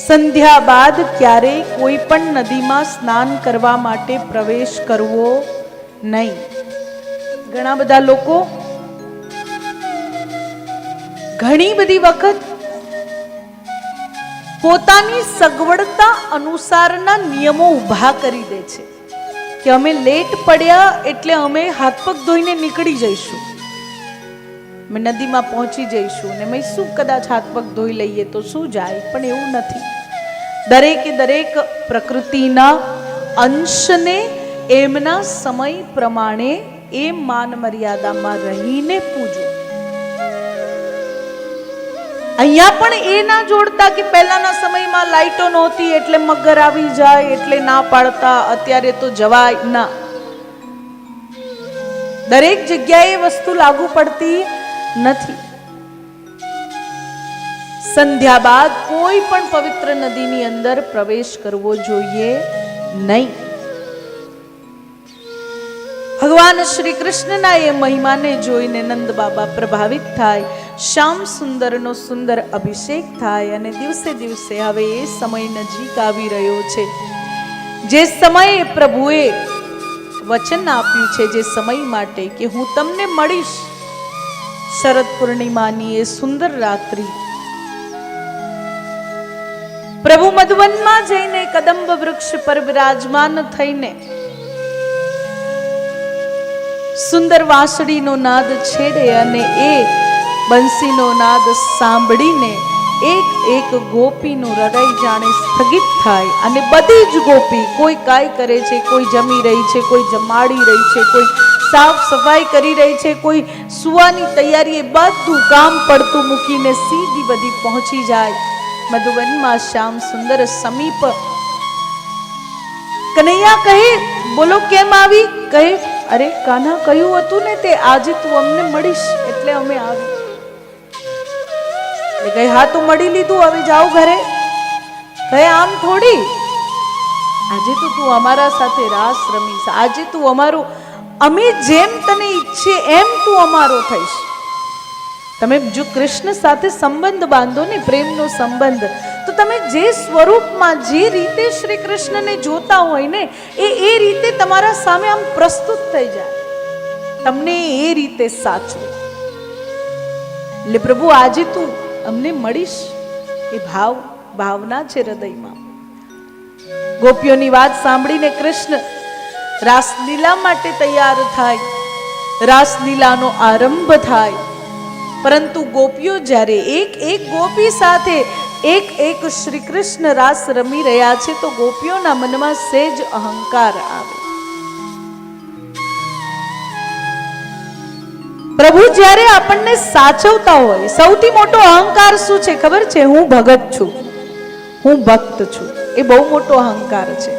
સંધ્યા બાદ ક્યારેય કોઈ પણ નદીમાં સ્નાન કરવા માટે પ્રવેશ કરવો નહીં. ઘણા બધા લોકો ઘણી બધી વખત પોતાની સગવડતા અનુસારના નિયમો ઊભા કરી દે છે કે અમે લેટ પડ્યા એટલે અમે હાથ પગ ધોઈને નીકળી જઈશું, અમે નદીમાં પહોંચી જઈશું ને મેં શું કદાચ હાથ પગ ધોઈ લઈએ તો શું જાય. પણ એવું નથી. દરેકે દરેક પ્રકૃતિના અંશને એમના સમય પ્રમાણે એ માન મર્યાદામાં રહીને પૂજો. અહીંયા પણ એ ના જોડતા કે પહેલાના સમયમાં લાઈટો નહોતી એટલે મગર આવી જાય એટલે ના પાડતા, અત્યારે તો જવાય ના. દરેક જગ્યાએ વસ્તુ લાગુ પડતી નથી. સંધ્યા બાદ કોઈ પણ પવિત્ર નદીની અંદર પ્રવેશ કરવો જોઈએ નહીં. ભગવાન શ્રી કૃષ્ણના એ મહિમાને જોઈને નંદ બાબા પ્રભાવિત થાય, શ્યામ સુંદરનો સુંદર અભિષેક થાય અને દિવસે દિવસે હવે એ સમય નજીક આવી રહ્યો છે જે સમયે પ્રભુએ વચન આપ્યું છે, જે સમય માટે કે હું તમને મળીશ શરદ પૂર્ણિમાની એ સુંદર રાત્રિ. પ્રભુ મધુવનમાં જઈને કદંબ વૃક્ષ પર વિરાજમાન થઈને સુંદર વાંસળીનો નાદ છેડે અને એ બંસીનો નાદ સાંભળીને એક એક ગોપીનું હૃદય જાણે સ્થગિત થાય અને બધી જ ગોપી, કોઈ કાંઈ કરે છે, કોઈ જમી રહી છે, કોઈ જમાડી રહી છે, કોઈ સાફ સફાઈ કરી રહી છે, કોઈ સુવાની તૈયારી, એ બધું કામ પડતું મૂકીને સીધી બધી પહોંચી જાય મધુવનમાં શ્યામ સુંદર સમીપ. કનૈયા કહે, બોલો કેમ આવી? કહે, અરે કાના કહ્યું હતું ને તે આજે તું અમને મળીશ એટલે અમે આવી. એટલે કહે, હા તું મળી લીધું, હવે જાઓ ઘરે. કહે, આમ થોડી, આજે તો તું અમારા સાથે રાસ રમીશ, આજે તું અમારું, અમે જેમ તને ઈચ્છે એમ તું અમારો થઈશ. તમે જો કૃષ્ણ સાથે સંબંધ બાંધો ને, પ્રેમનો સંબંધ, તો તમે જે સ્વરૂપમાં જે રીતે શ્રી કૃષ્ણને જોતા હોય ને એ રીતે તમારા સામે આમ પ્રસ્તુત થઈ જાય, તમને એ રીતે સાચું. એટલે પ્રભુ આજે તું અમને મળીશ એ ભાવના છે હૃદયમાં. ગોપીઓની વાત સાંભળીને કૃષ્ણ રાસલીલા માટે તૈયાર થાય, રાસલીલાનો આરંભ થાય. પરંતુ ગોપીઓ જ્યારે એક એક ગોપી સાથે એક એક શ્રી કૃષ્ણ રાસ રમી રહ્યા છે તો ગોપીઓના મનમાં સેજ અહંકાર આવે. પ્રભુ જ્યારે આપણને સાચવતા હોય, સૌથી મોટો અહંકાર શું છે ખબર છે? હું ભગત છું, હું ભક્ત છું. એ બહુ મોટો અહંકાર છે.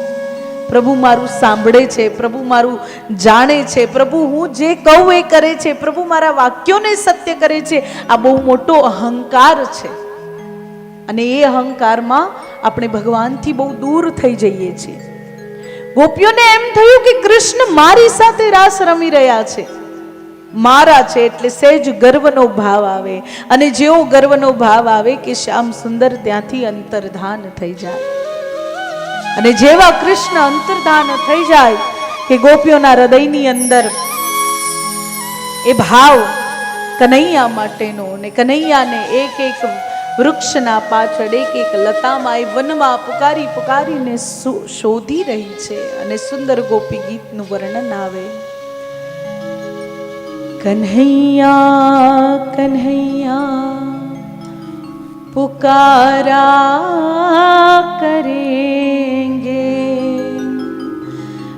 પ્રભુ મારું સાંભળે છે, પ્રભુ મારું જાણે છે, પ્રભુ હું જે કહું એ કરે છે, પ્રભુ મારા વાક્યોને સત્ય કરે છે. આ બહુ મોટો અહંકાર છે અને એ અહંકારમાં આપણે ભગવાનથી બહુ દૂર થઈ જઈએ છીએ. ગોપીઓને એમ થયું કે કૃષ્ણ મારી સાથે રાસ રમી રહ્યા છે, મારા છે, એટલે સહેજ ગર્વનો ભાવ આવે. અને જેવો ગર્વનો ભાવ આવે કે શ્યામ સુંદર ત્યાંથી અંતર્ધાન થઈ જાય. અને જેવા કૃષ્ણ અંતર્ધાન થઈ જાય કે ગોપીઓના હૃદયની અંદર એ ભાવ કનૈયા માટેનો, ને કનૈયાને એક એક વૃક્ષના પાછળ, એક એક લતામાં, એ વનમાં પુકારી પુકારીને શોધી રહી છે. અને સુંદર ગોપી ગીતનું વર્ણન આવે. કન્હૈયા કન્હૈયા પુકારા કરે,